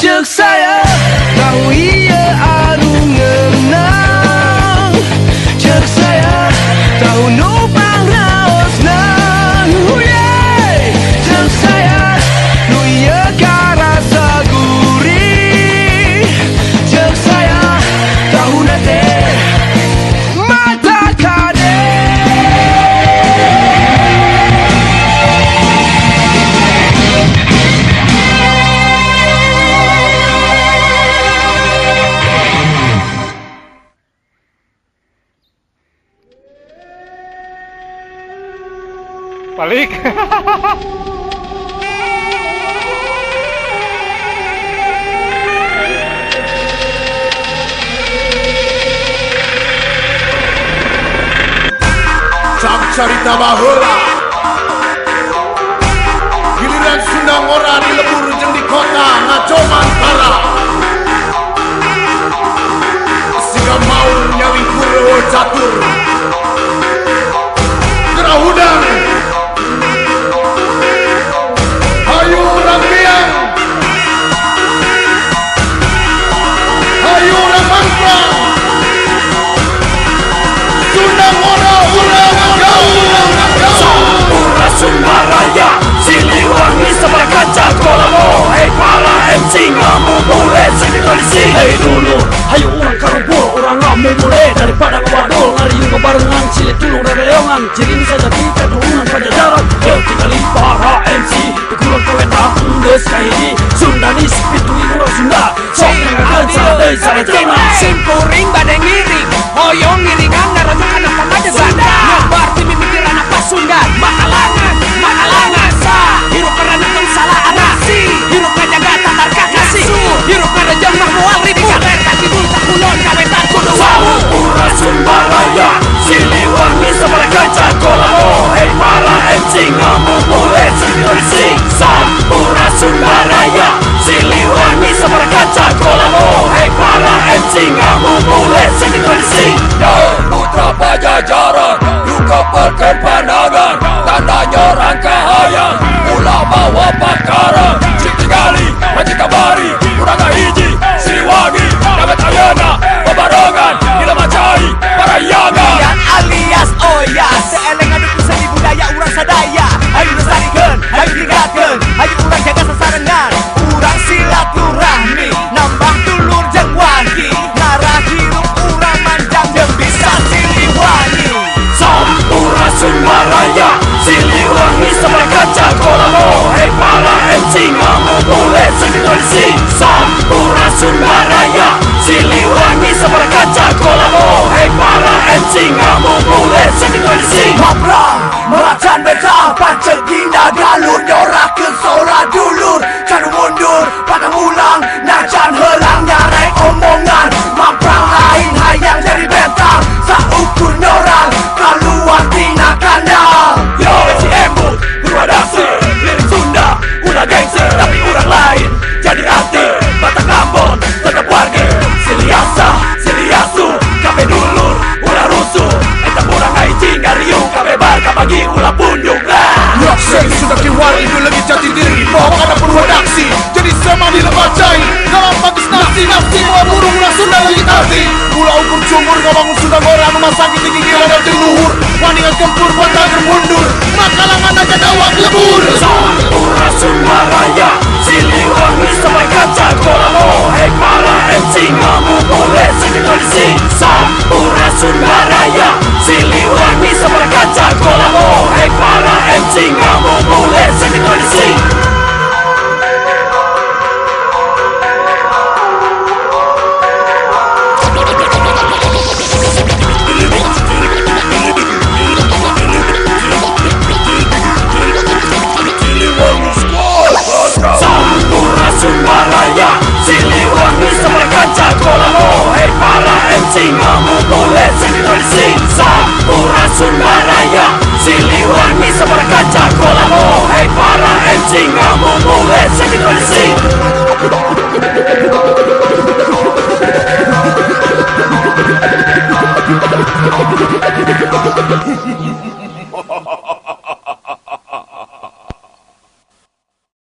Cek saya tahu iya anu ngenang, cek saya tahu numpang raosna, cek saya nu ieu karasa gurih, cek saya tahu nate mata kade. Balik. Cak carita baheula giliran Sundang ora di lebur jeung di kota ngacoman para siga maur nyawi Kurawa catur gerahudang hayu rambiang hayu ramangprang Sundang ora Sampura Sundaraya Siliwangi sebelah kaca kolamo. Hei para MC ngamu boleh sini polisi. Hei dulu hayu urang karubur urang ngame boleh daripada kewadol ngariung kebarengan cilik tulung dan leongan jiring saja kita turunan pajajaran. Yuk kita para MC dikulon kawetang geus kahiji Sundanis pituin urang Sunda sok ngagajan deui sarejana simpuring bade ngiring hoyong ngiringan ngaranjukan apa aja Sunda nyebar di mimikiran apa Sunda makalangan sa hirup karena tong salah anasi hirup ngajaga tatar kakasi hirup kada jemah moal ribi kaler kaki dul tak kulon kawetan kudu Sampura Sundaraya Siliwangi sebelah kaca kolamo. Hei para MC ngamu boleh sini polisi. Sampura Sundaraya Siliwangi sebelah kaca kolamo. Hei para MC ngamu boleh sini polisi. Putra Pajajaran duka perken pandangan tandanya rangka hayang ulah bawa pakara cik tinggali macik kabari urang hiji Siliwangi dapat ayana babarongan gila macai parayangan yang alias oya seeleng adu seni budaya urang sadaya ayo lestarikeun ayo tingkatkeun ayo urang jaga sasarengan urang silaturahmi nambah dulur jeung wani ngarah hirup urang manjang jeung bisa Siliwangi. Sampura Sundaraya Siliwangi sebelah kaca kolamo. Hei para MC ngamu boleh sini polisi. Sampura Sundaraya Siliwangi sebelah kaca kolamo. Hei para MC ngamu boleh sini polisi. Mabrang meracan beta pancet dina galur nyorakeun sora dulur canu mundur padang ulang najan helang nyarek omongan mabrang lain hayang jadi bentang saukur nyorang kaluar tina kandang. Yo si embut berwadasi lirik Sunda udah gengsi tapi urang lain jadi arti Batak Ambon tetap warga Siliasu kape dulur ulah rusuh eta urang hiji ngariung kape bar kapagi ulah punjung lah. Yokseng sudah keluar itu lagi jati diri bahwa ada produksi jadi sama dilebacai dalam bagus nafsi mau burung ulah Sunda lagi tadi ulah ukur jumur ngabangun Sundang ora rumah sakit tinggi gila dan luhur waningan kempur buat tagar mundur makalangan aja dawak lebur. Sampura Sundaraya Siliwangi sebelah kaca kolamo. Hei para MC ngamu boleh sini polisi. Sampura Sundaraya Siliwangi sebelah kaca kolamo. Hei para MC ngamu boleh sini polisi. Sampura Sundaraya Siliwangi sebelah kaca kolamo. Hei para MC ngamu boleh sini polisi. Sampura Sundaraya Siliwangi sebelah kaca kolamo. Hei para MC ngamu boleh sini polisi.